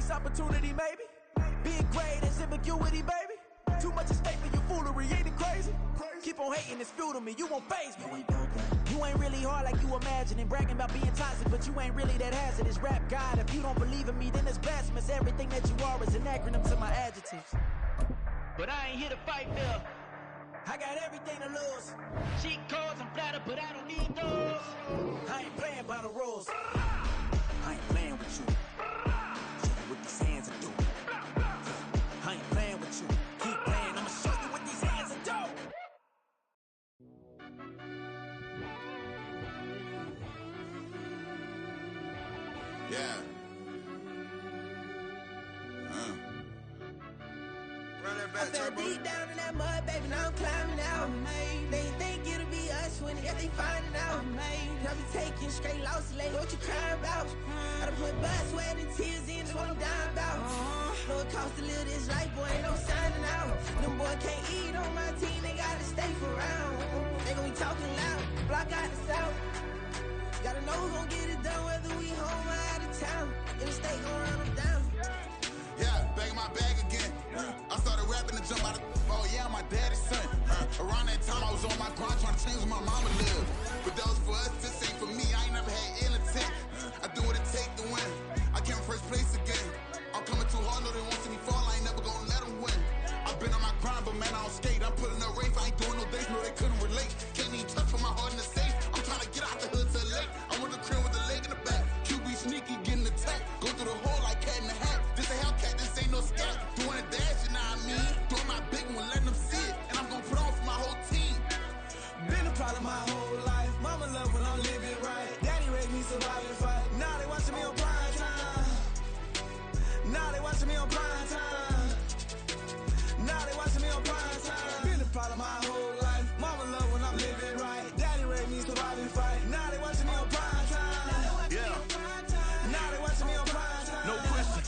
Space opportunity, maybe. Being great is ambiguity, baby. Too much at stake for your foolery, ain't it crazy? Keep on hating, it's fuel to me, you won't faze me. You ain't really hard like you imagining. Bragging about being toxic, but you ain't really that hazardous. Rap God, if you don't believe in me, then it's blasphemous. Everything that you are is an acronym to my adjectives. But I ain't here to fight, Bill. I got everything to lose. Cheat codes, I'm flattered, but I don't need those. I ain't playing by the rules. I ain't playing with you. Show you what these hands are doing. I ain't playing with you. Keep playing, I'ma show you what these hands are doing. Yeah. Run that back, I fell Turbo. deep down in that mud, baby, now I'm climbing out. They ain't think it'll be us when it, yet they finding out. I be taking straight losses lately, what you crying about? I done put blood, sweat, and tears in, that's what I'm dying about. Know it costs to live this life, boy, ain't no signing out. Them boy can't eat on my team, they gotta stay for round. They gon' be talking loud, block out the south. Gotta know who gon' get it done, whether we home or out of town. In the state gon' run them down. Yeah, back in my bag again. I started rapping to jump out of. Oh yeah, I'm my daddy's son. Around that time I was on my grind trying to change where my mama lived. But that was for us, this ain't for me. I ain't never had ill intent. I do what it take to win. I came first place again. I'm coming too hard, no they won't see me fall. I ain't never gonna let them win. I've been on my grind, but man I don't skate. I'm putting up race, I ain't doing no days, no they couldn't relate. Can't even touch for my heart in the safe. I'm trying to get out the hood to the lake. I want the crib with the leg in the back. QB sneaky, getting attacked. Go through the hole like cat in the hat. This a Hellcat, this ain't no scat. Doing a dash, you know what I mean? Doing my big one, letting them see it. And I'm gonna put on for my whole team. Been a problem my whole life. Mama love when I'm living right. Daddy raised me survive and fight. Now they watching me on prime time. Now they watching me on prime time. Now they watching me on prime time. Been a problem my whole life. Mama love when I'm living right. Daddy raised me survive and fight. Now they watching me on prime time. Yeah. Now they watching me on prime time. No question.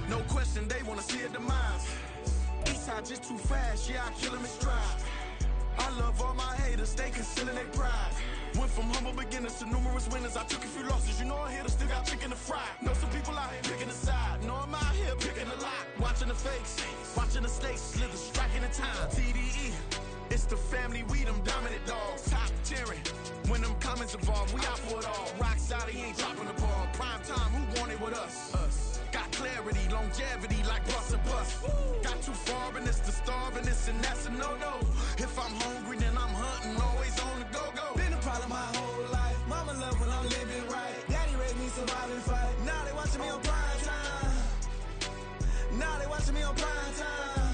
No question, they wanna see a demise. Eastside just too fast, yeah, I kill them in stride. I love all my haters, they concealing their pride. Went from humble beginners to numerous winners. I took a few losses, you know I'm here to still got chicken to fry. Know some people out here picking a side. Know I'm out here picking a lot. Watching the fakes, watching the snakes slither, striking the time. TDE, it's the family, we them dominant dogs. Top tiering, when them comments involved, we out for it all. Rock solid, he ain't dropping the ball. Prime time, who want it with us? Got clarity, longevity like bus and bus. Got too far and it's the starving, this and that's a no-no. If I'm hungry, then I'm hunting, always on the go-go. Been a problem my whole life. Mama love when I'm living right. Daddy raised me survive and fight. Now they watching me on prime time. Now they watching me on prime time.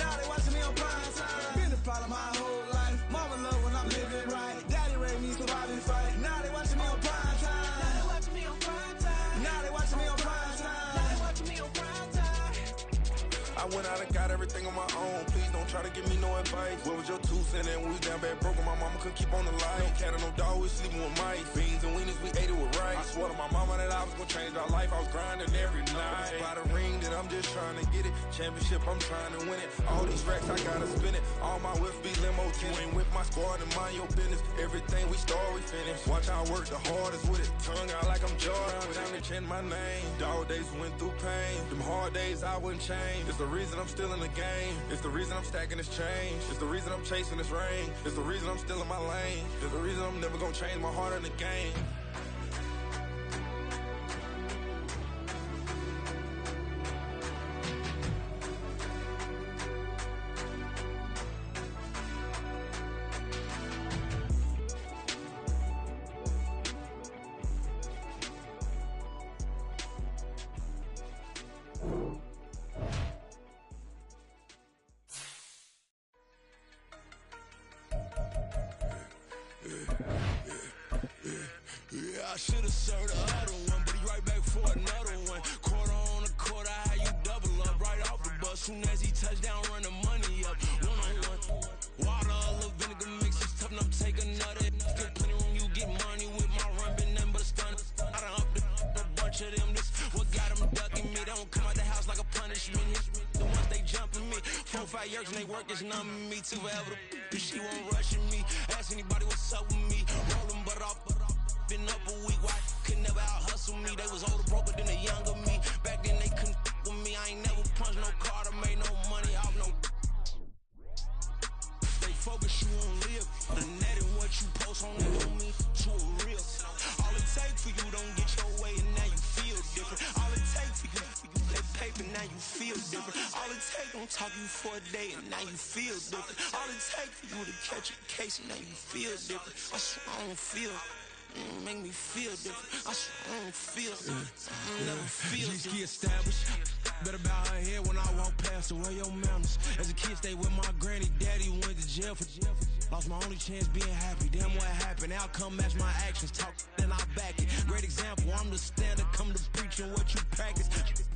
Now they watching me on prime time. Been a problem my whole life. Mama love when I'm living right. Daddy raised me survive and fight. Now they watching me on prime time. Now they watching me on prime time. Now they watching me on prime time. Now they watching me on prime time. I went out and got everything on my own. Please don't try to give me no advice. What was your 2 cents and we was down bad broke and my mama couldn't keep on the light. No cat and no dog, we sleeping with mice. Beans and weenies, we ate it with rice. I swore to my mama that I was gonna change our life. I was grinding every night. By the ring that I'm just trying to get it. Championship, I'm trying to win it. All these racks, I gotta spin it. All my whips be limo tinted. Ain't with my squad and mind your business. Everything we start, we finish. Watch how I work the hardest with it. Tongue out like I'm Jordan. Down to chant my name. Dog days went through pain. Them hard days I wouldn't change. It's the reason I'm still in the game. It's the reason I'm stacking this change. It's the reason I'm chasing this rain. It's the reason I'm still in my lane. It's the reason I'm never gonna change my heart in the game. Yeah, I should've served the other one, but he right back for another one. Quarter on a quarter, how you double up right off the bus. Soon as he touch down, run the money up. One-on-one. Water, a little vinegar mix, it's tough enough, take another. Get plenty room, you get money with my run, been nothing but a stun. I done up a bunch of them, this what got them ducking me. They don't come out the house like a punishment. The ones they jumping me. 4 or 5 years and they work is numbing me. Too forever the she won't rushing me. Ask anybody what's up with me. Rollin' but off. Been up a week, why could never out hustle me? for you don't get your way and now you feel different. All it takes for you that paper, now you feel different. All it takes don't talk you for a day and now you feel different. All it takes for you to catch a case and now you feel different. I swear I don't feel make me feel different. I swear I don't feel never feel different. Established. Better bow her head when I walk past her. Where your manners? As a kid, stayed with my granny. Daddy went to jail for lost my only chance being happy. Damn, what happened? Outcome match my actions. Talk, then I back it. Great example. I'm the standard. Come to preaching what you practice.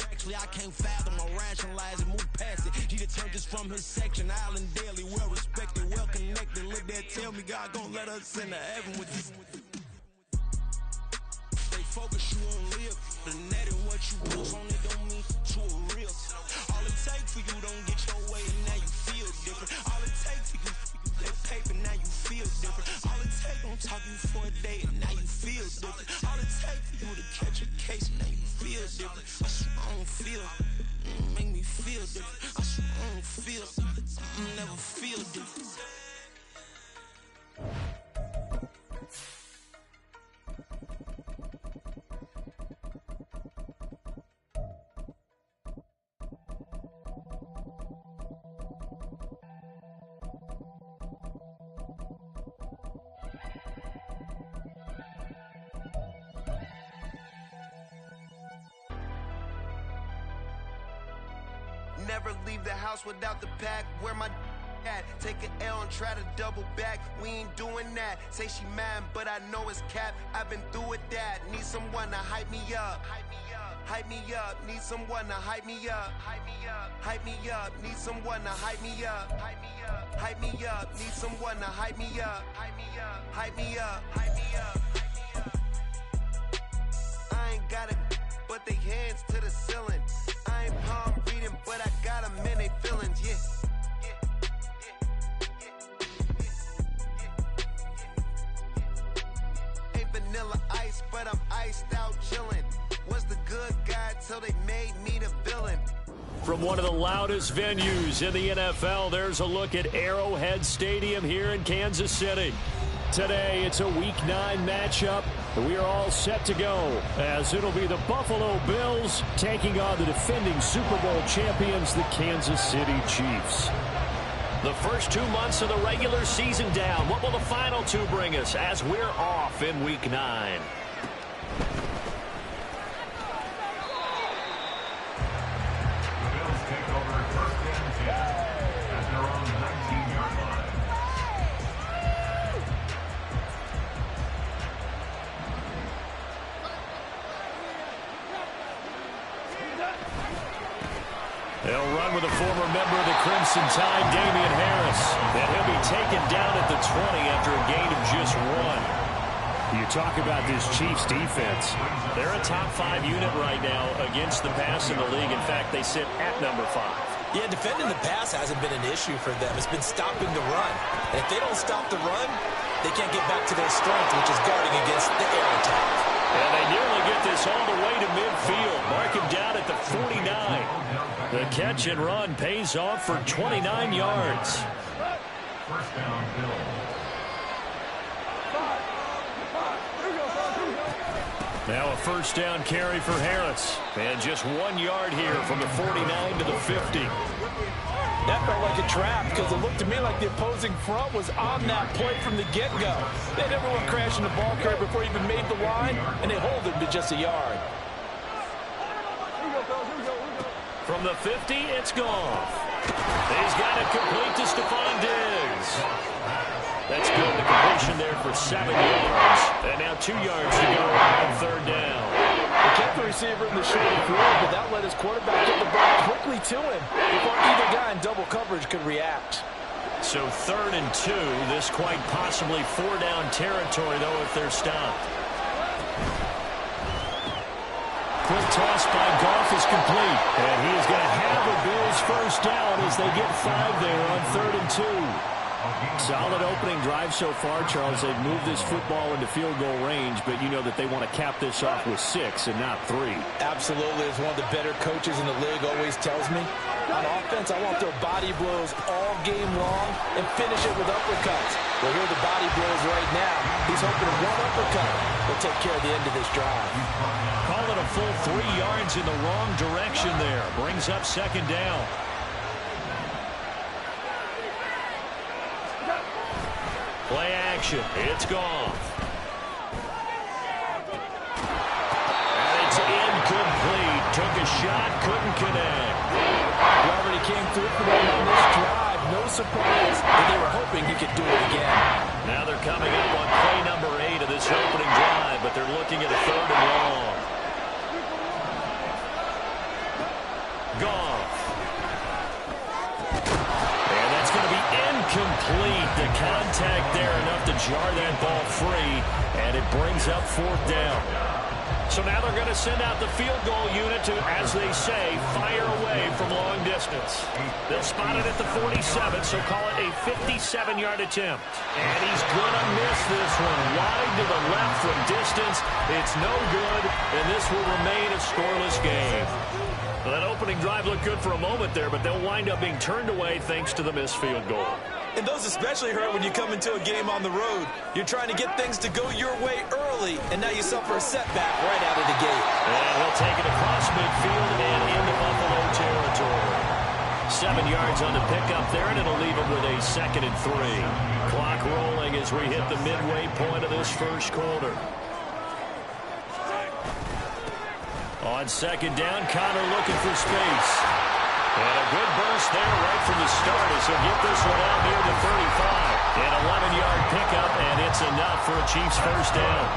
Actually, I can't fathom or rationalize it. Move past it. He turned this from his section. Island Daily, well respected, well connected. Look there, tell me God gon' let us into heaven with you. Stay focused, you won't live. The net and what you post on it don't mean to a real. All it takes for you don't get your way and now you feel different. All it takes for you that paper, now you feel different. All it takes don't talk you for a day and now you feel different. All it takes for you to catch a case and now you feel different. I swear I don't feel make me feel different. I swear I don't feel never feel different. Never leave the house without the pack. Where my at? Take an L and try to double back. We ain't doing that. Say she mad, but I know it's cap. I've been through with that. Need someone to hype me up. Hype me up. Need someone to hype me up. Hype me up. Need someone to hype me up. Hype me up. Need someone to hype me up. Hype me up. I ain't got it, but they hands to the ceiling. I ain't palm reading, but I got them in they feelings, yeah. Ain't vanilla ice, but I'm iced out chillin'. Was the good guy till they made me the villain. From one of the loudest venues in the NFL, there's a look at Arrowhead Stadium here in Kansas City. Today, it's a Week 9 matchup. We are all set to go as it'll be the Buffalo Bills taking on the defending Super Bowl champions, the Kansas City Chiefs. The first 2 months of the regular season down. What will the final 2 bring us as we're off in Week 9? They'll run with a former member of the Crimson Tide, Damian Harris. And he'll be taken down at the 20 after a gain of just 1. You talk about this Chiefs defense. They're a top 5 unit right now against the pass in the league. In fact, they sit at number 5. Yeah, defending the pass hasn't been an issue for them. It's been stopping the run. And if they don't stop the run, they can't get back to their strength, which is guarding against the air attack. And they nearly get this all the way to midfield. Mark him down at the 49. The catch and run pays off for 29 yards. First down, Bill. Now a first down carry for Harris. And just 1 yard here from the 49 to the 50. That felt like a trap because it looked to me like the opposing front was on that play from the get-go. They had everyone crashing the ball carrier before he even made the line, and they hold him to just a yard. From the 50, it's gone. He's got it complete to Stephon Diggs. That's good. The completion there for 7 yards. And now 2 yards to go on third down. He kept the receiver in the short field, but that let his quarterback get the ball quickly to him before either guy in double coverage could react. So 3rd and 2. This quite possibly 4-down territory, though, if they're stopped. Quick toss by Goff is complete. And he is going to have a Bills first down as they get 5 there on 3rd and 2. Solid opening drive so far, Charles. They've moved this football into field goal range, but you know that they want to cap this off with 6 and not 3. Absolutely. As one of the better coaches in the league always tells me, on offense, I want their body blows all game long and finish it with uppercuts. Well, here are the body blows right now. He's hoping one uppercut will take care of the end of this drive. Call it a full 3 yards in the wrong direction there. Brings up 2nd down. Play action. It's Goff. And it's incomplete. Took a shot, couldn't connect. He already came through for them on this drive. No surprise. And they were hoping he could do it again. Now they're coming up on play number 8 of this opening drive, but they're looking at a 3rd and long. Goff. And that's going to be incomplete. The contact there enough to jar that ball free, and it brings up 4th down. So now they're going to send out the field goal unit to, as they say, fire away from long distance. They'll spot it at the 47, so call it a 57-yard attempt. And he's going to miss this one wide to the left from distance. It's no good, and this will remain a scoreless game. Well, that opening drive looked good for a moment there, but they'll wind up being turned away thanks to the missed field goal. And those especially hurt when you come into a game on the road. You're trying to get things to go your way early, and now you suffer a setback right out of the gate. And he'll take it across midfield and into Buffalo territory. 7 yards on the pickup there, and it'll leave him with a 2nd and 3. Clock rolling as we hit the midway point of this first quarter. On 2nd down, Connor looking for space. And a good burst there right from the start as he'll get this one out near the 35. An 11-yard pickup, and it's enough for a Chiefs first down.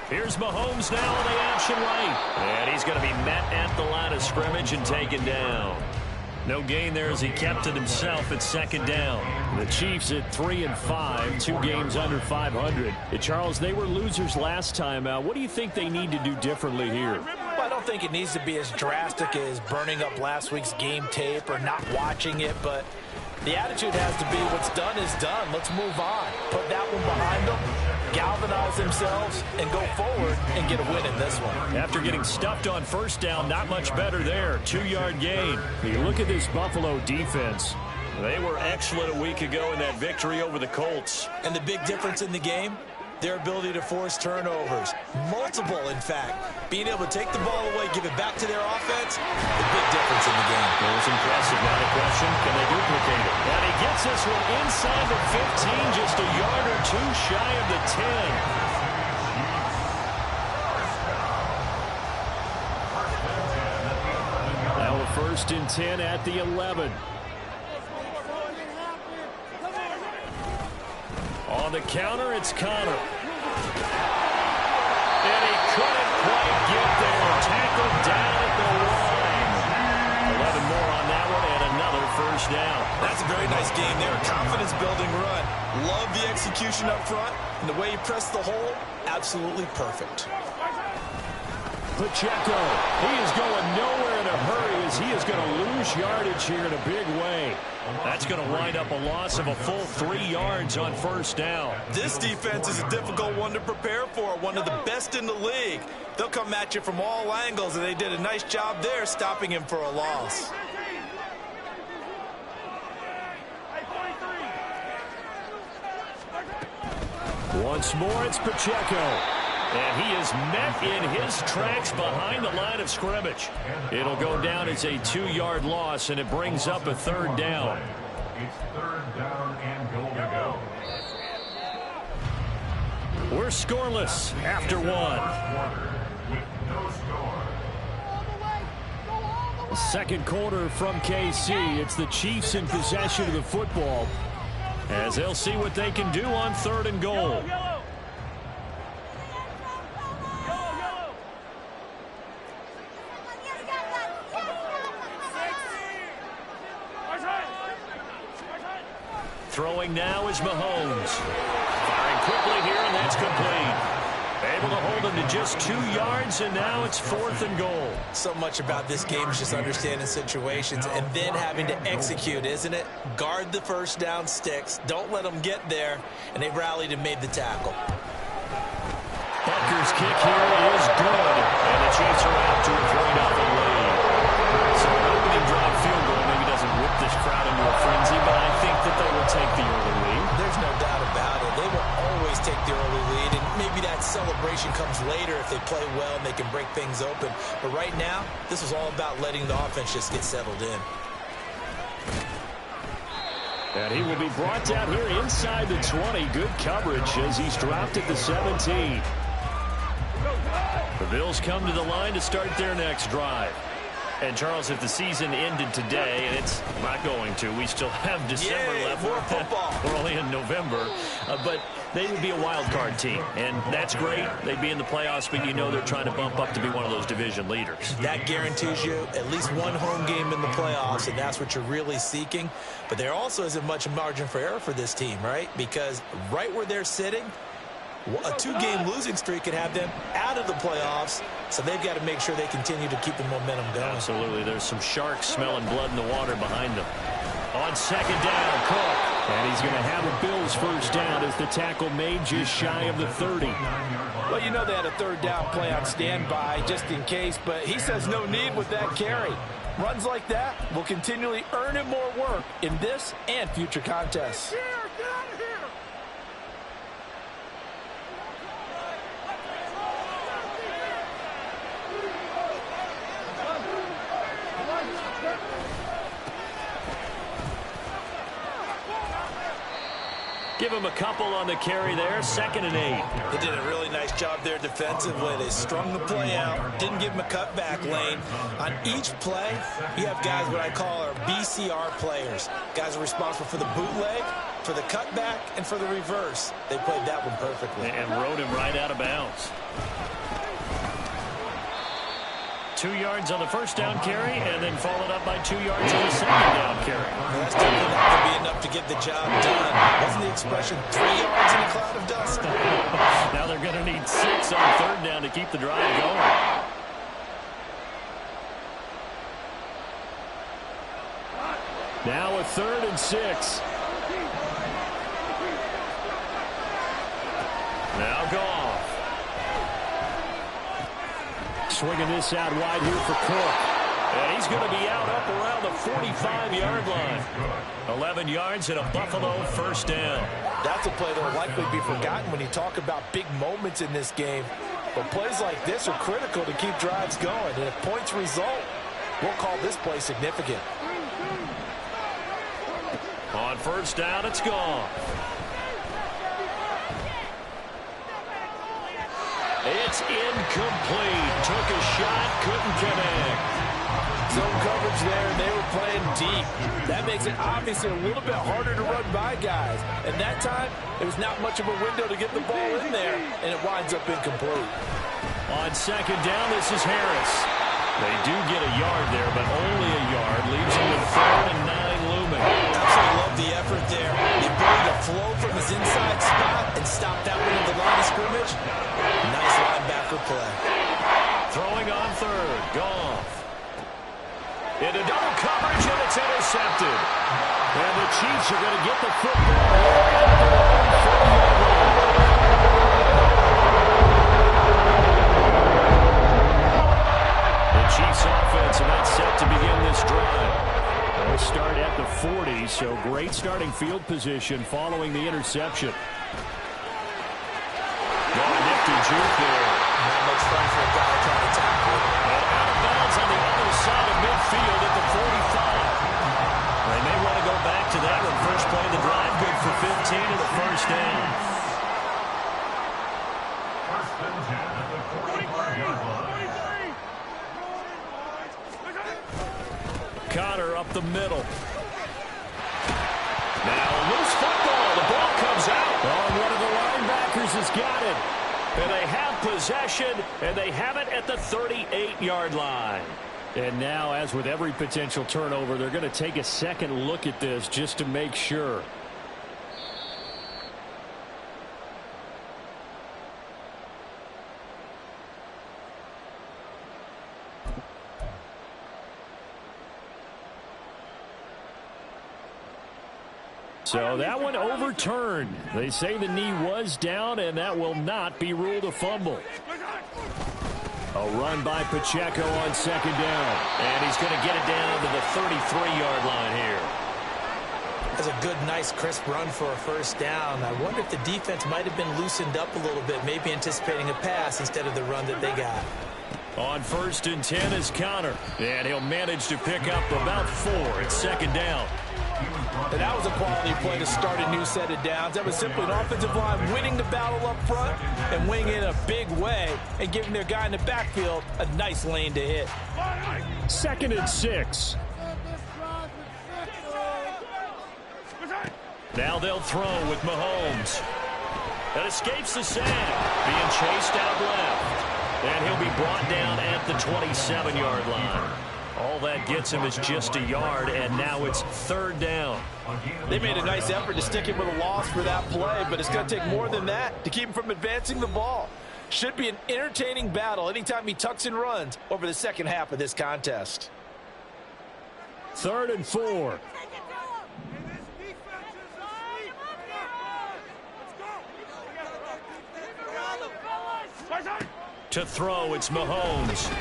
Here's Mahomes now on the option right. And he's going to be met at the line of scrimmage and taken down. No gain there as he kept it himself at 2nd down. The Chiefs at 3-5, 2 games under 500. Charles, they were losers last time out. What do you think they need to do differently here? Well, I don't think it needs to be as drastic as burning up last week's game tape or not watching it, but the attitude has to be what's done is done. Let's move on. Put that one behind them, galvanize themselves, and go forward and get a win in this one. After getting stuffed on 1st down, not much better there. 2-yard gain. You look at this Buffalo defense. They were excellent a week ago in that victory over the Colts. And the big difference in the game? Their ability to force turnovers. Multiple, in fact. Being able to take the ball away, give it back to their offense, the big difference in the game. It was impressive. Now the question, can they duplicate it? And he gets this one inside the 15, just a yard or 2 shy of the 10. Now a 1st and 10 at the 11. On the counter, it's Connor. And he couldn't quite get there. Tackled down at the line. 11 more on that one and another first down. That's a very nice game there. Confidence-building run. Love the execution up front. And the way he pressed the hole, absolutely perfect. Pacheco, he is going nowhere in a hurry as he is going to lose yardage here in a big way. That's going to wind up a loss of a full 3 yards on 1st down. This defense is a difficult one to prepare for, one of the best in the league. They'll come at you from all angles, and they did a nice job there stopping him for a loss. Once more, it's Pacheco. And he is met in his tracks behind the line of scrimmage. It'll go down as a 2-yard loss, and it brings up a 3rd down. It's 3rd down and goal to go. We're scoreless after 1. With no score. Second quarter from KC. It's the Chiefs in possession of the football as they'll see what they can do on 3rd and goal. Throwing now is Mahomes. Firing quickly here, and that's complete. Able to hold him to just 2 yards, and now it's 4th and goal. So much about this game is just understanding situations and then having to execute, isn't it? Guard the first down sticks. Don't let them get there. And they rallied and made the tackle. Butker's kick here is good. And the Chiefs are out to a 3-0 lead. So an opening drive field goal maybe doesn't whip this crowd into a frenzy, but I think that they will take the early lead. There's no doubt about it. They will always take the early lead, and maybe that celebration comes later if they play well and they can break things open. But right now, this is all about letting the offense just get settled in. And he will be brought down here inside the 20. Good coverage as he's dropped at the 17. The Bills come to the line to start their next drive. And, Charles, if the season ended today, and it's not going to, we still have December left. More football. We're only in November. But they would be a wild card team, and that's great. They'd be in the playoffs, but you know they're trying to bump up to be one of those division leaders. That guarantees you at least one home game in the playoffs, and that's what you're really seeking. But there also isn't much margin for error for this team, right? Because right where they're sitting, a 2-game losing streak could have them out of the playoffs, so they've got to make sure they continue to keep the momentum going. Absolutely. There's some sharks smelling blood in the water behind them. On second down, Cook. And he's going to have a Bills first down as the tackle made just shy of the 30. Well, you know they had a third down play on standby just in case, but he says no need with that carry. Runs like that will continually earn him more work in this and future contests. Give him a couple on the carry there. 2nd and 8. They did a really nice job there defensively. They strung the play out, didn't give him a cutback lane. On each play, you have guys what I call our BCR players. Guys are responsible for the bootleg, for the cutback, and for the reverse. They played that one perfectly. And rode him right out of bounds. 2 yards on the first down carry, and then followed up by 2 yards on the second down carry. Well, that's definitely not going to be enough to get the job done. Wasn't the expression 3 yards in a cloud of dust? Now they're going to need 6 on 3rd down to keep the drive going. Now a 3rd and 6. Now Goff. Swinging this out wide here for Cook. And he's going to be out up around the 45-yard line. 11 yards and a Buffalo first down. That's a play that will likely be forgotten when you talk about big moments in this game. But plays like this are critical to keep drives going. And if points result, we'll call this play significant. On first down, it's gone. It's incomplete. Took a shot, couldn't connect. Zone coverage there, and they were playing deep. That makes it obviously a little bit harder to run by guys. And that time, there was not much of a window to get the ball in there, and it winds up incomplete. On second down, this is Harris. They do get a yard there, but only a yard. Leaves him with 3rd and 9 looming. Absolutely love the effort there. The ability to flow from his inside spot and stop that one at the line of scrimmage. Nice linebacker play. Throwing on 3rd. Goff. Into double coverage, and it's intercepted. And the Chiefs are going to get the football here at their own 40-yard line. The Chiefs offense are not set to begin this drive. They'll start at the 40, so great starting field position following the interception. Nifty juke there. Not much fun for a guy trying to tackle. Out of bounds on the other side of midfield at the 45. They may want to go back to that one. First play of the drive, good for 15 and a first down. First and 10 at the 45-yard line. Connor up the middle. Now loose football. The ball comes out. Oh, one of the linebackers has got it. And they have possession, and they have it at the 38-yard line. And now, as with every potential turnover, they're going to take a second look at this just to make sure. So that one overturned. They say the knee was down, and that will not be ruled a fumble. A run by Pacheco on second down. And he's going to get it down to the 33-yard line here. That's a good, nice, crisp run for a first down. I wonder if the defense might have been loosened up a little bit, maybe anticipating a pass instead of the run that they got. On 1st and 10 is Connor. And he'll manage to pick up about 4 at second down. And that was a quality play to start a new set of downs. That was simply an offensive line winning the battle up front and winning in a big way and giving their guy in the backfield a nice lane to hit. 2nd and 6. Now they'll throw with Mahomes. That escapes the sack. Being chased out left. And he'll be brought down at the 27-yard line. All that gets him is just a yard, and now it's 3rd down. They made a nice effort to stick him with a loss for that play, but it's going to take more than that to keep him from advancing the ball. Should be an entertaining battle anytime he tucks and runs over the second half of this contest. 3rd and 4. To throw, it's Mahomes.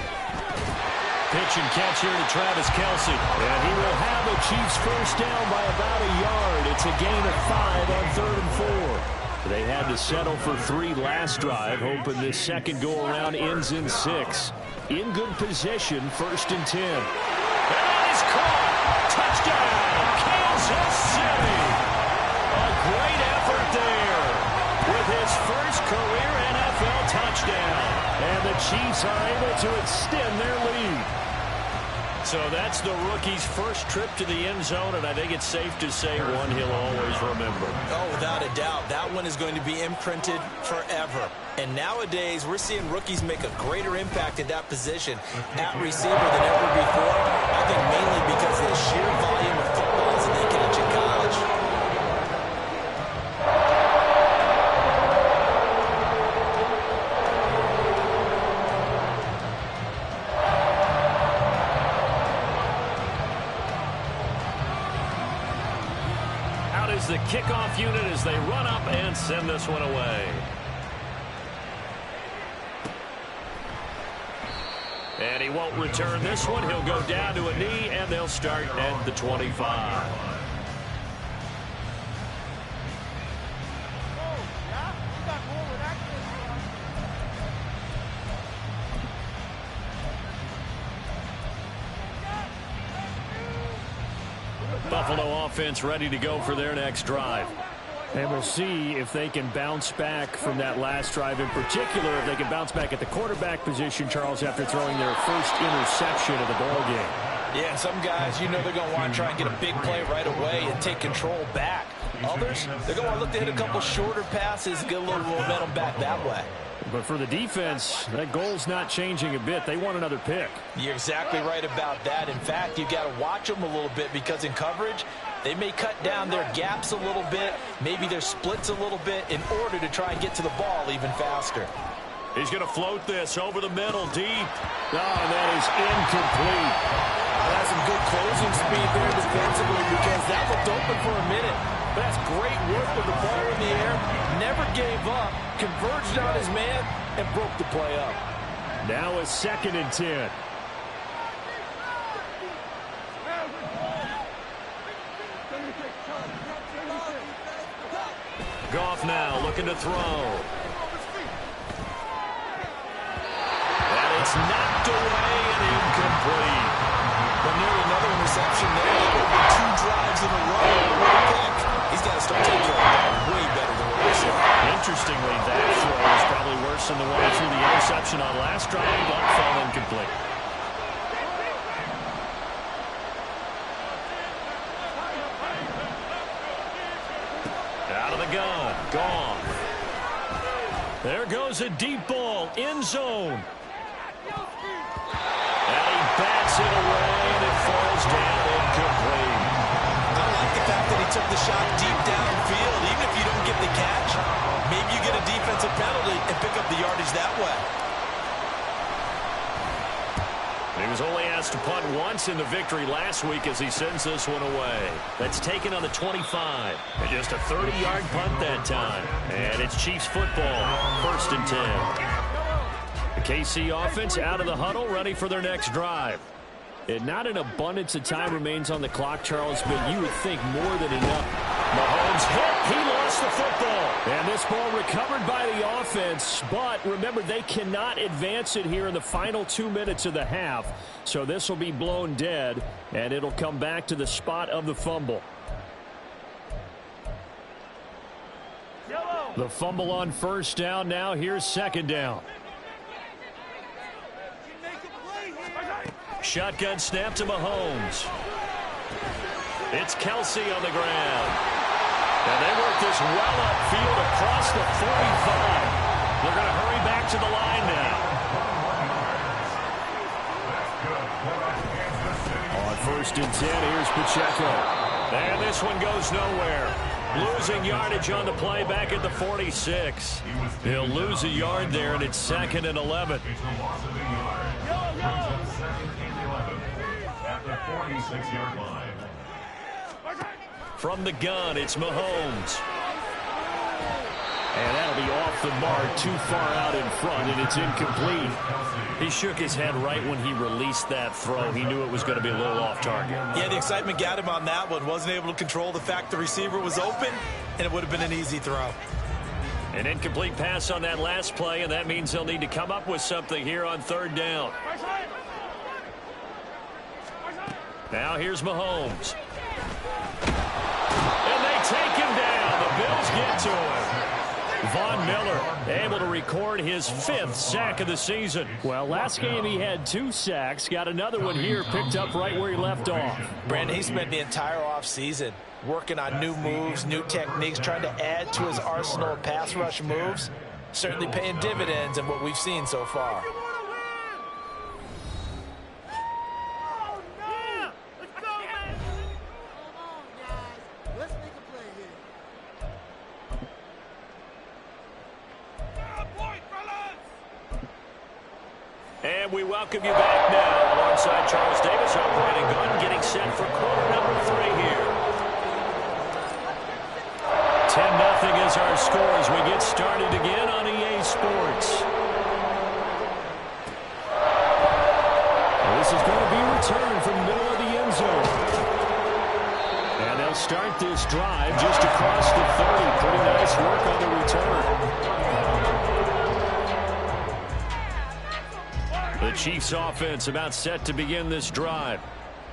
Pitch and catch here to Travis Kelce. And he will have a Chiefs first down by about a yard. It's a gain of 5 on 3rd and 4. They had to settle for 3 last drive, hoping this second go-around ends in 6. In good position, 1st and 10. And that is caught. Touchdown, Kansas City. A great effort there with his first career NFL touchdown. And the Chiefs are able to extend their lead. So that's the rookie's first trip to the end zone, and I think it's safe to say one he'll always remember. Oh, without a doubt. That one is going to be imprinted forever. And nowadays, we're seeing rookies make a greater impact at that position at receiver than ever before. I think mainly because of the sheer volume of footballs that they catch in college. The kickoff unit as they run up and send this one away. And he won't return this one. He'll go down to a knee, and they'll start at the 25. Buffalo offense ready to go for their next drive. And we'll see if they can bounce back from that last drive, in particular if they can bounce back at the quarterback position, Charles, after throwing their first interception of the ballgame. Yeah, and some guys, you know they're going to want to try and get a big play right away and take control back. Others, they're going to look to hit a couple shorter passes and get a little momentum back that way. But for the defense, that goal's not changing a bit. They want another pick. You're exactly right about that. In fact, you've got to watch them a little bit because in coverage, they may cut down their gaps a little bit, maybe their splits a little bit in order to try and get to the ball even faster. He's going to float this over the middle deep. Oh, that is incomplete. That's some good closing speed there defensively because that looked open for a minute. That's great work with the ball in the air. Never gave up, converged on his man, and broke the play up. Now a 2nd and 10. Goff now looking to throw. And it's knocked away and incomplete. But nearly another interception there. That would be 2 drives in a row with a pick. He's got to start taking care of that way better than what we saw. Interestingly, that throw is probably worse than the one through the interception on last drive, but fell incomplete. Out of the gun, gone. There goes a deep ball, end zone. And he bats it away, and it falls down incomplete. I like the fact that he took the shot deep downfield. Even if you don't get the catch, maybe you get a defensive penalty and pick up the yardage that way. He was only asked to punt once in the victory last week as he sends this one away. That's taken on the 25. And just a 30-yard punt that time. And it's Chiefs football, 1st and 10. The KC offense out of the huddle, ready for their next drive. And not an abundance of time remains on the clock, Charles, but you would think more than enough. Mahomes hit. He lost the football. And this ball recovered by the offense. But remember, they cannot advance it here in the final 2 minutes of the half. So this will be blown dead, and it'll come back to the spot of the fumble. The fumble on 1st down. Now here's 2nd down. Shotgun snap to Mahomes. It's Kelsey on the ground. And they work this well upfield across the 45. They're going to hurry back to the line now. On 1st and 10, here's Pacheco. And this one goes nowhere. Losing yardage on the play back at the 46. He'll lose a yard there, and it's 2nd and 11. At the 46-yard line. From the gun, it's Mahomes. And that'll be off the mark, too far out in front, and it's incomplete. He shook his head right when he released that throw. He knew it was going to be a little off target. Yeah, the excitement got him on that one. Wasn't able to control the fact the receiver was open, and it would have been an easy throw. An incomplete pass on that last play, and that means they'll need to come up with something here on 3rd down. Now here's Mahomes. And they take him down. The Bills get to him. Von Miller able to record his 5th sack of the season. Well, last game he had 2 sacks. Got another one here, picked up right where he left off. Brandon, he spent the entire offseason working on new moves, new techniques, trying to add to his arsenal of pass rush moves. Certainly paying dividends in what we've seen so far. And we welcome you back now alongside Charles Davis on Brandon Gunn, getting set for quarter number 3 here. 10-0 is our score as we get started again on EA Sports. This is going to be a return from the middle of the end zone. And they'll start this drive just across the 30. Pretty nice work on the return. The Chiefs offense about set to begin this drive.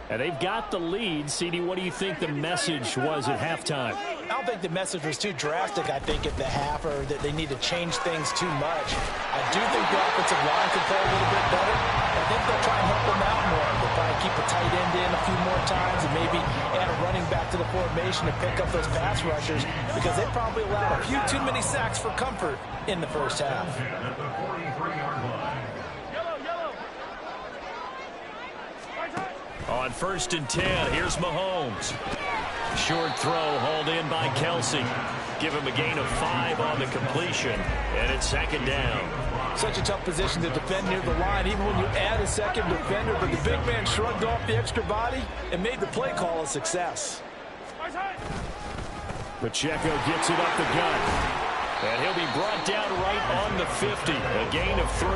And they've got the lead. CD, what do you think the message was at halftime? I don't think the message was too drastic, I think, at the half, or that they need to change things too much. I do think the offensive line could play a little bit better. I think they'll try and help them out more. They'll probably keep a tight end in a few more times and maybe add a running back to the formation to pick up those pass rushers, because they probably allowed a few too many sacks for comfort in the first half. At the 43-yard line. On 1st and 10, here's Mahomes. Short throw hauled in by Kelsey. Give him a gain of 5 on the completion, and it's 2nd down. Such a tough position to defend near the line, even when you add a second defender, but the big man shrugged off the extra body and made the play call a success. Pacheco gets it up the gut, and he'll be brought down right on the 50, a gain of 3.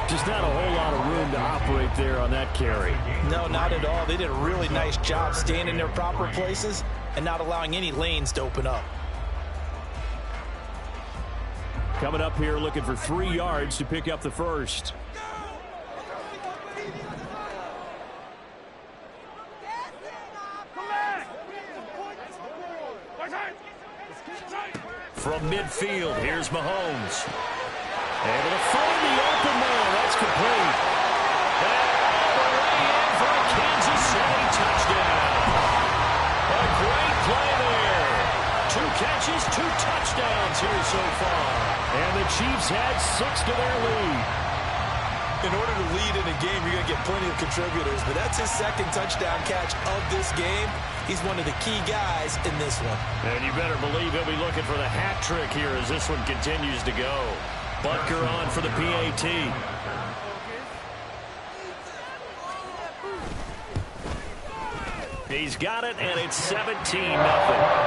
Just not a whole lot of room to operate there on that carry. No, not at all. They did a really nice job staying in their proper places and not allowing any lanes to open up. Coming up here looking for 3 yards to pick up the first. From midfield, here's Mahomes. Able to find the open man. That's complete. And away in for a Kansas City touchdown. A great play there. 2 catches, 2 touchdowns here so far. And the Chiefs had 6 to their lead. In order to lead in a game, you're going to get plenty of contributors, but that's his 2nd touchdown catch of this game. He's one of the key guys in this one. And you better believe he'll be looking for the hat trick here as this one continues to go. Butker on for the PAT. He's got it, and it's 17-0.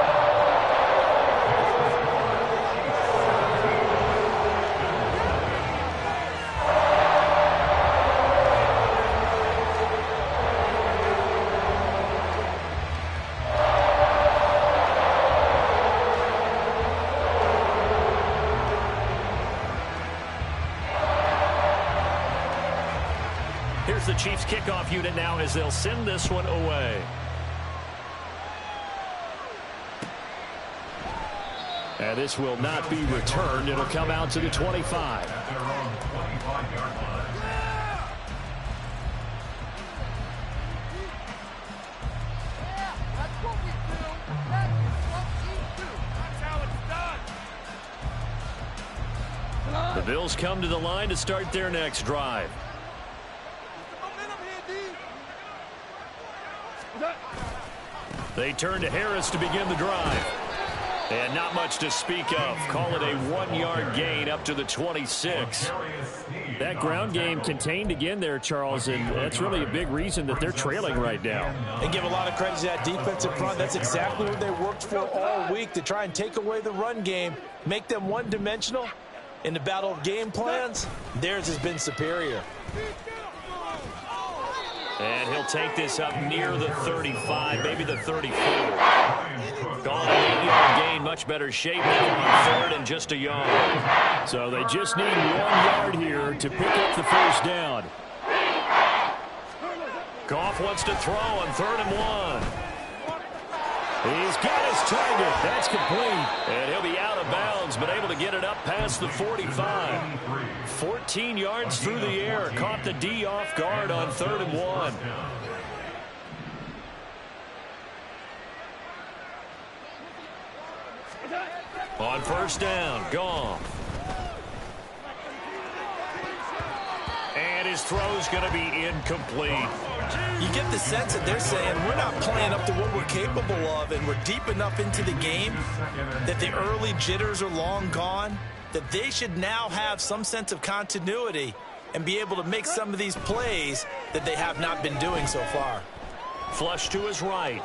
Here's the Chiefs kickoff unit now as they'll send this one away. And this will not be returned. It'll come out to the 25. At their own 25-yard line. That's what we do. That's what we do. That's how it's done. The Bills come to the line to start their next drive. They turn to Harris to begin the drive. And not much to speak of. Call it a 1-yard gain up to the 26. That ground game contained again there, Charles, and that's really a big reason that they're trailing right now. And give a lot of credit to that defensive front. That's exactly what they worked for all week, to try and take away the run game, make them one-dimensional. In the battle of game plans, theirs has been superior. And he'll take this up near the 35, maybe the 34. Call it an 8-yard gain, much better shape now on third and just a yard. So they just need 1 yard here to pick up the first down. Goff wants to throw on 3rd and 1. He's got his target. That's complete. And he'll be out of bounds, but able to get it up past the 45. 14 yards through the air. Caught the D off guard on 3rd and 1. On first down, Goff. And his throw's going to be incomplete. You get the sense that they're saying we're not playing up to what we're capable of, and we're deep enough into the game that the early jitters are long gone, that they should now have some sense of continuity and be able to make some of these plays that they have not been doing so far. Flush to his right.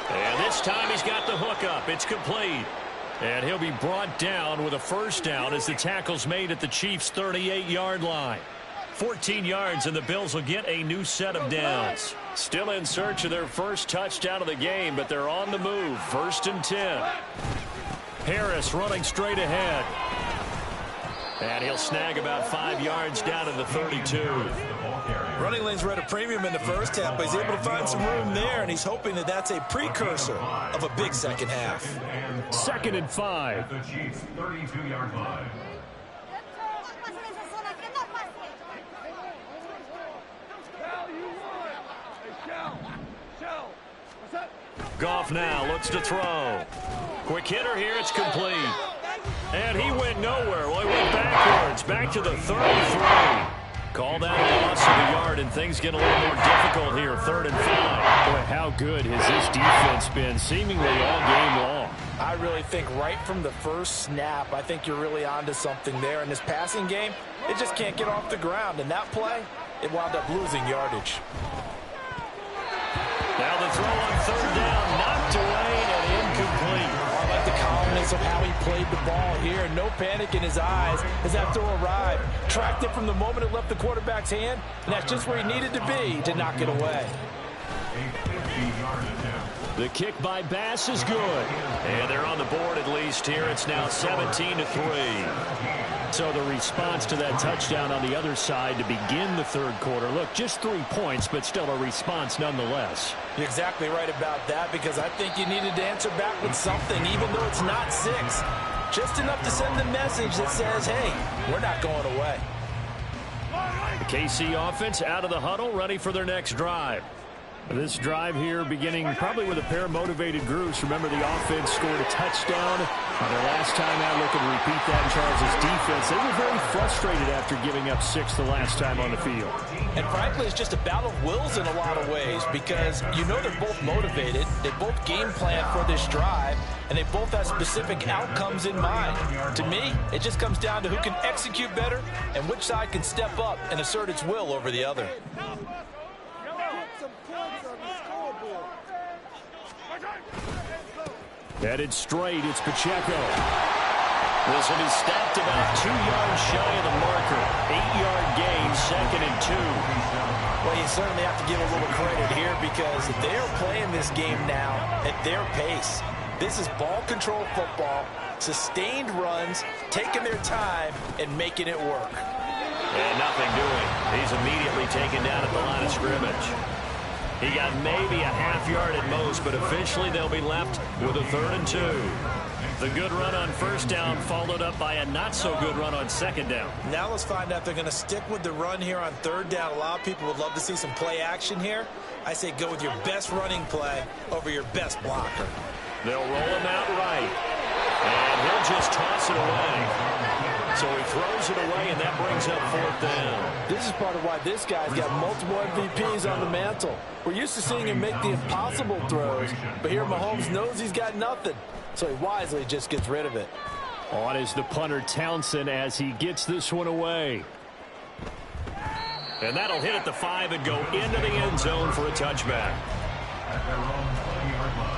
And this time he's got the hook up. It's complete. And he'll be brought down with a first down as the tackle's made at the Chiefs' 38-yard line. 14 yards, and the Bills will get a new set of downs. Still in search of their first touchdown of the game, but they're on the move. 1st and 10. Harris running straight ahead. And he'll snag about 5 yards down in the 32. Running lanes were at a premium in the first half, but he's able to find some room there, and he's hoping that that's a precursor of a big second half. 2nd and 5. The Chiefs' 32-yard line. Goff now looks to throw. Quick hitter here, it's complete. And he went nowhere. Well, he went backwards, back to the 33. Call that a loss of a yard, and things get a little more difficult here. 3rd and 5. Boy, how good has this defense been seemingly all game long? I really think right from the first snap, I think you're really onto something there. In this passing game, it just can't get off the ground. And that play, it wound up losing yardage. Now the throw on 3rd down, knocked away and incomplete. I like the calmness of how he played the ball here. No panic in his eyes as that throw arrived. Tracked it from the moment it left the quarterback's hand, and that's just where he needed to be to knock it away. The kick by Bass is good. And they're on the board at least here. It's now 17-3. So the response to that touchdown on the other side to begin the 3rd quarter. Look, just 3 points, but still a response nonetheless. You're exactly right about that, because I think you needed to answer back with something, even though it's not 6. Just enough to send the message that says, hey, we're not going away. The KC offense out of the huddle, ready for their next drive. This drive here beginning probably with a pair of motivated groups. Remember, the offense scored a touchdown on their last time out. Looking to repeat that in Charles' defense. They were very frustrated after giving up 6 the last time on the field. And frankly, it's just a battle of wills in a lot of ways, because you know they're both motivated. They both game plan for this drive, and they both have specific outcomes in mind. To me, it just comes down to who can execute better and which side can step up and assert its will over the other. Headed straight, it's Pacheco. This will be stacked about 2 yards shy of the marker. 8-yard gain, 2nd and 2. Well, you certainly have to give a little credit here because they're playing this game now at their pace. This is ball control football, sustained runs, taking their time, and making it work. And nothing doing. He's immediately taken down at the line of scrimmage. He got maybe a half yard at most, but officially they'll be left with a 3rd and 2. The good run on 1st down followed up by a not-so-good run on 2nd down. Now let's find out if they're going to stick with the run here on 3rd down. A lot of people would love to see some play action here. I say go with your best running play over your best blocker. They'll roll him out right, and he'll just toss it away. So he throws it away, and that brings up 4th down. This is part of why this guy's got multiple MVPs on the mantle. We're used to seeing him make the impossible throws, but here Mahomes knows he's got nothing, so he wisely just gets rid of it. On is the punter Townsend as he gets this one away. And that'll hit at the 5 and go into the end zone for a touchback. At their own 20-yard line.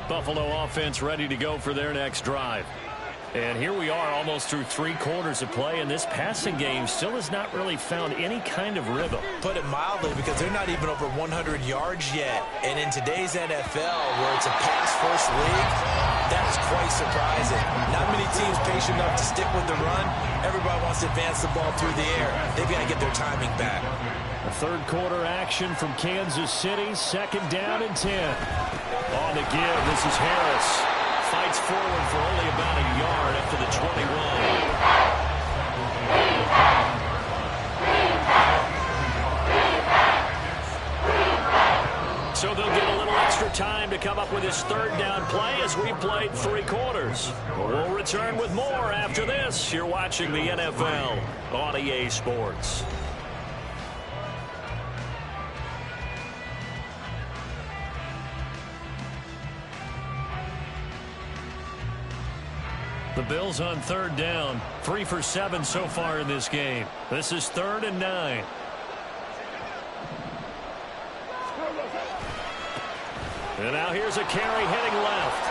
Buffalo offense ready to go for their next drive. And here we are almost through 3 quarters of play, and this passing game still has not really found any kind of rhythm. Put it mildly, because they're not even over 100 yards yet. And in today's NFL, where it's a pass-first league, that is quite surprising. Not many teams patient enough to stick with the run. Everybody wants to advance the ball through the air. They've got to get their timing back. A 3rd quarter action from Kansas City, 2nd down and 10. On the give, this is Harris. Fights forward for only about a yard up to the 21. So they'll get a little extra time to come up with his 3rd down play as we played 3 quarters. We'll return with more after this. You're watching the NFL on EA Sports. The Bills on 3rd down. 3 for 7 so far in this game. This is 3rd and 9. And now here's a carry heading left.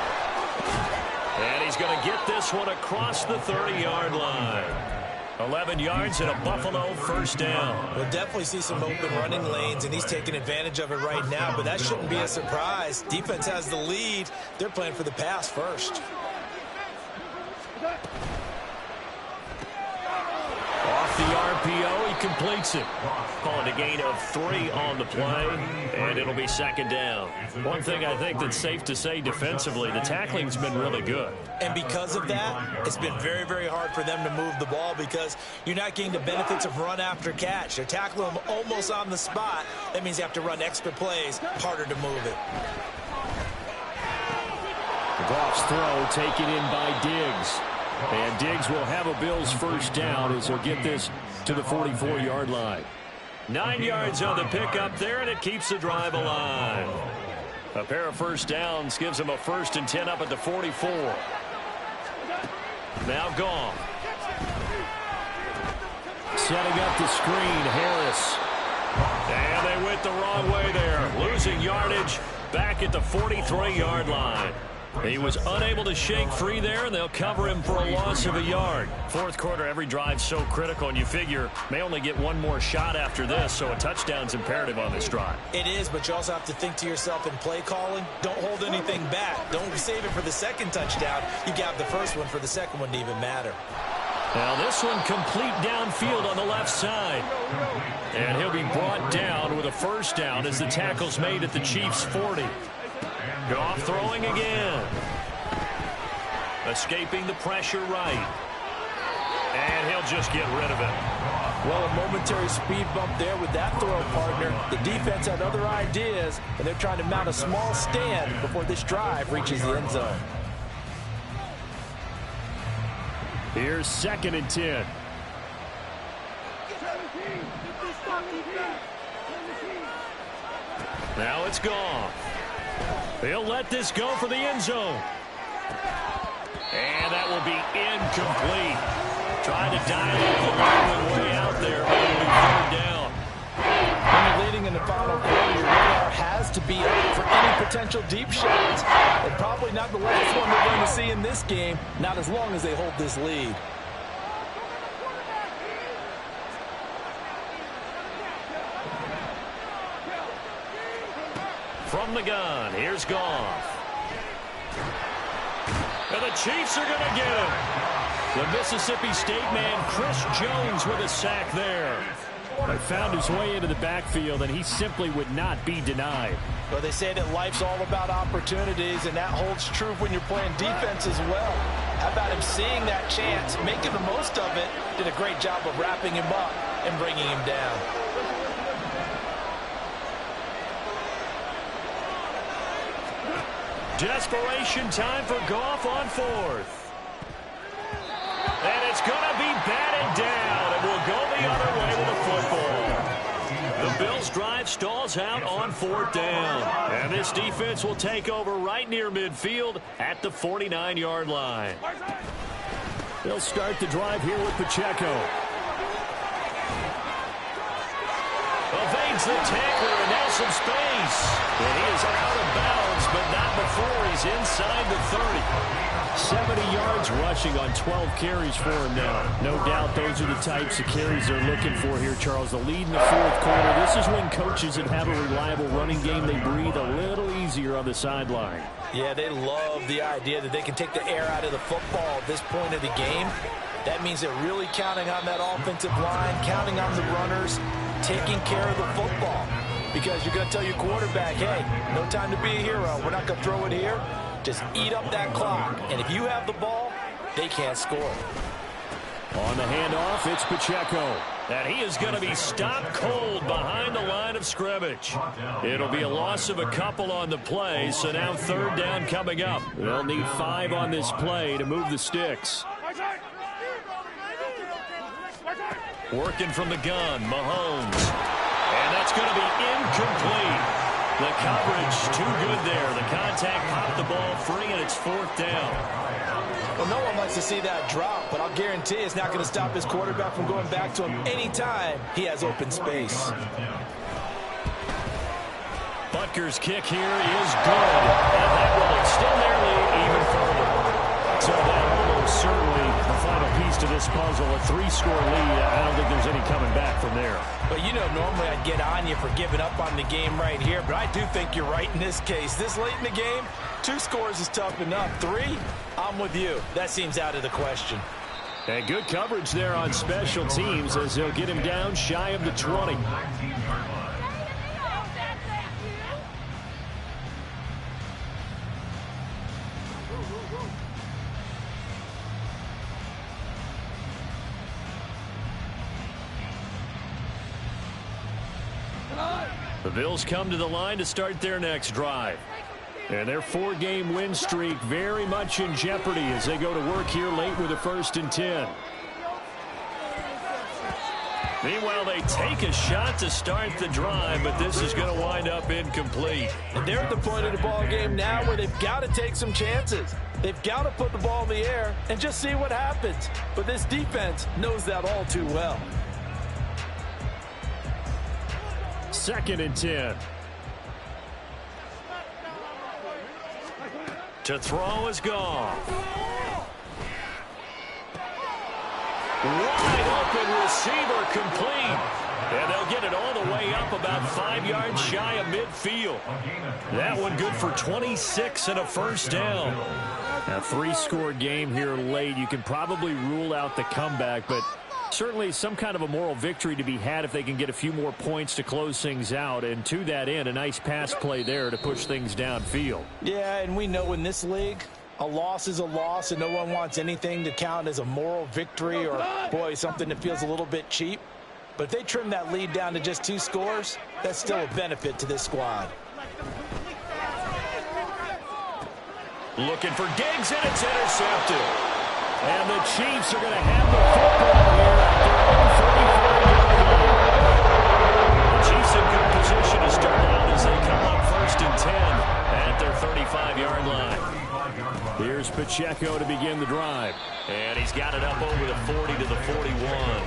And he's going to get this one across the 30-yard line. 11 yards and a Buffalo 1st down. We'll definitely see some open running lanes, and he's taking advantage of it right now, but that shouldn't be a surprise. Defense has the lead. They're playing for the pass first. Off the RPO, he completes it. Calling a gain of 3 on the play, and it'll be 2nd down. One thing I think that's safe to say defensively, the tackling's been really good. And because of that, it's been very, very hard for them to move the ball because you're not getting the benefits of run after catch. They're tackling them almost on the spot. That means you have to run extra plays, harder to move it. Goff's throw taken in by Diggs. And Diggs will have a Bills 1st down as he'll get this to the 44-yard line. 9 yards on the pickup there, and it keeps the drive alive. A pair of 1st downs gives him a 1st and 10 up at the 44. Now Goff. Setting up the screen, Harris. And they went the wrong way there. Losing yardage back at the 43-yard line. He was unable to shake free there, and they'll cover him for a loss of a yard. 4th quarter, every drive's so critical, and you figure may only get one more shot after this, so a touchdown's imperative on this drive. It is, but you also have to think to yourself in play calling, don't hold anything back. Don't save it for the 2nd touchdown. You got the 1st one for the 2nd one to even matter. Now this one complete downfield on the left side. And he'll be brought down with a 1st down as the tackle's made at the Chiefs' 40. Goff throwing again. Escaping the pressure right. And he'll just get rid of it. Well, a momentary speed bump there with that throw, partner. The defense had other ideas, and they're trying to mount a small stand before this drive reaches the end zone. Here's 2nd and 10. Now it's Goff. He'll let this go for the end zone. And that will be incomplete. Trying to dial up the long way out there, but it'll be third down. When you're leading in the final quarter, your radar has to be up for any potential deep shots. And probably not the last one we're going to see in this game, not as long as they hold this lead. From the gun, here's Goff. And the Chiefs are going to get him. The Mississippi State man, Chris Jones, with a sack there. He found his way into the backfield, and he simply would not be denied. Well, they say that life's all about opportunities, and that holds true when you're playing defense as well. How about him seeing that chance, making the most of it, did a great job of wrapping him up and bringing him down. Desperation time for Goff on fourth. And it's going to be batted down, and we'll go the other way with the football. The Bills' drive stalls out on fourth down. And this defense will take over right near midfield at the 49-yard line. They'll start the drive here with Pacheco. Evades the tackler, and now some space. And he is out of bounds, but not before he's inside the 30. 70 yards rushing on 12 carries for him now. No doubt those are the types of carries they're looking for here, Charles. The lead in the fourth quarter. This is when coaches that have a reliable running game, they breathe a little easier on the sideline. Yeah, they love the idea that they can take the air out of the football at this point of the game. That means they're really counting on that offensive line, counting on the runners, taking care of the football. Because you're going to tell your quarterback, hey, no time to be a hero. We're not going to throw it here. Just eat up that clock. And if you have the ball, they can't score. On the handoff, it's Pacheco. And he is going to be stopped cold behind the line of scrimmage. It'll be a loss of a couple on the play, so now third down coming up. They'll need 5 on this play to move the sticks. Working from the gun, Mahomes. And that's going to be incomplete. The coverage too good there. The contact popped the ball free, and it's fourth down. Well, no one likes to see that drop, but I'll guarantee it's not going to stop his quarterback from going back to him anytime he has open space. Butker's kick here is good, and that will extend their lead even further. So that almost certainly the final piece to this puzzle, a 3-score lead. I don't think there's any coming back from there. But you know, normally I'd get on you for giving up on the game right here, but I do think you're right in this case. This late in the game, 2 scores is tough enough. 3, I'm with you. That seems out of the question. And good coverage there on special teams as they'll get him down shy of the 20. The Bills come to the line to start their next drive. And their 4-game win streak very much in jeopardy as they go to work here late with a 1st and 10. Meanwhile, they take a shot to start the drive, but this is going to wind up incomplete. And they're at the point of the ball game now where they've got to take some chances. They've got to put the ball in the air and just see what happens. But this defense knows that all too well. 2nd and 10. To throw is Goff. Wide open receiver complete. And they'll get it all the way up about 5 yards shy of midfield. That one good for 26 and a 1st down. A 3-score game here late. You can probably rule out the comeback, but certainly some kind of a moral victory to be had if they can get a few more points to close things out. And to that end, a nice pass play there to push things downfield. Yeah, and we know in this league, a loss is a loss, and no one wants anything to count as a moral victory or, boy, something that feels a little bit cheap. But if they trim that lead down to just 2 scores, that's still a benefit to this squad. Looking for Diggs, and it's intercepted. And the Chiefs are going to have the football here at their own 45-yard line. The Chiefs in good position to start out as they come up 1st and 10 at their their 35-yard line. Here's Pacheco to begin the drive. And he's got it up over the 40 to the 41.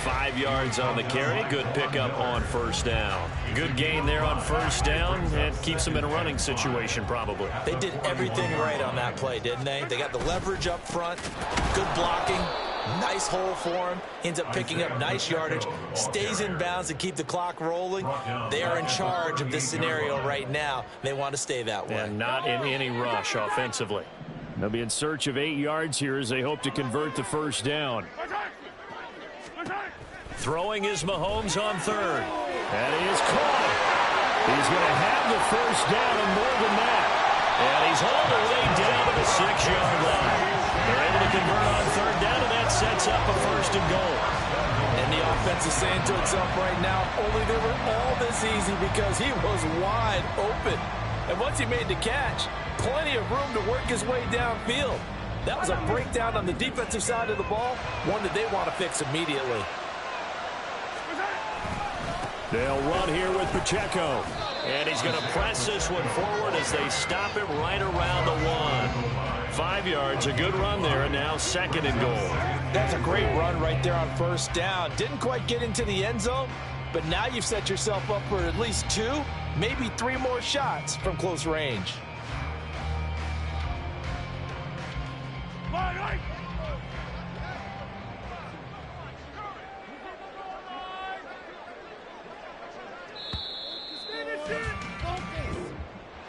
5 yards on the carry. Good pickup on first down. Good gain there on first down. And keeps them in a running situation probably. They did everything right on that play, didn't they? They got the leverage up front. Good blocking. Nice hole for him. Ends up picking up nice yardage. Stays in bounds to keep the clock rolling. They are in charge of this scenario right now. They want to stay that way. And not in any rush offensively. They'll be in search of 8 yards here as they hope to convert the first down. Throwing is Mahomes on third. And he is caught. He's going to have the first down and more than that. And he's all the way down to the 6-yard line. They're able to convert on third down, and that sets up a first and goal. And the offense is saying to itself right now, only they were all this easy because he was wide open. And once he made the catch, plenty of room to work his way downfield. That was a breakdown on the defensive side of the ball, one that they want to fix immediately. They'll run here with Pacheco. And he's going to press this one forward as they stop him right around the 1. 5 yards, a good run there, and now second and goal. That's a great run right there on first down. Didn't quite get into the end zone, but now you've set yourself up for at least 2, maybe 3 more shots from close range.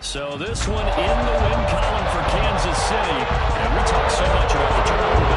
So this one in the win column for Kansas City. And we talk so much about the turnover